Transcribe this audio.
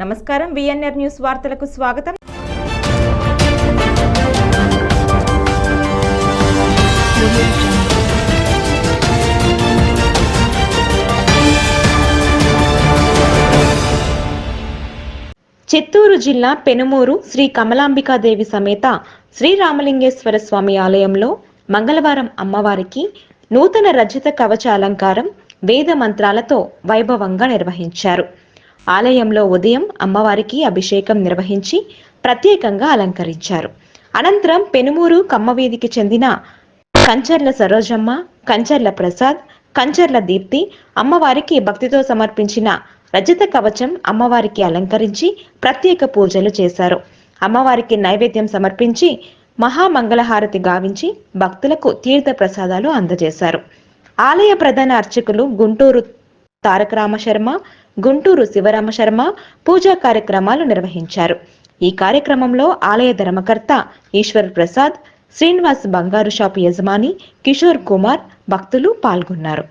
నమస్కారం. VNR news వార్తలకు స్వాగతం. చిత్తూరు జిల్లా పెనుమూరు శ్రీ కమలాంబికాదేవి సమేత శ్రీరామలింగేశ్వర స్వామి ఆలయంలో మంగళవారం అమ్మవారికి నూతన రజత కవచ అలంకారం వేద మంత్రాలతో వైభవంగా నిర్వహించారు. ఆలయంలో ఉదయం అమ్మవారికి అభిషేకం నిర్వహించి ప్రత్యేకంగా అలంకరించారు. అనంతరం పెనుమూరు కమ్మవీధికి చెందిన కంచర్ల సరోజమ్మ, కంచర్ల ప్రసాద్, కంచర్ల దీప్తి అమ్మవారికి భక్తితో సమర్పించిన రజత కవచం అమ్మవారికి అలంకరించి ప్రత్యేక పూజలు చేశారు. అమ్మవారికి నైవేద్యం సమర్పించి మహామంగళహారతి గావించి భక్తులకు తీర్థ ప్రసాదాలు అందజేశారు. ఆలయ ప్రధాన అర్చకులు గుంటూరు తారక రామశర్మ, గుంటూరు శివరామ శర్మ పూజా కార్యక్రమాలు నిర్వహించారు. ఈ కార్యక్రమంలో ఆలయ ధర్మకర్త ఈశ్వర్ ప్రసాద్, శ్రీనివాస్ బంగారు షాపు యజమాని కిషోర్ కుమార్ భక్తులు పాల్గొన్నారు.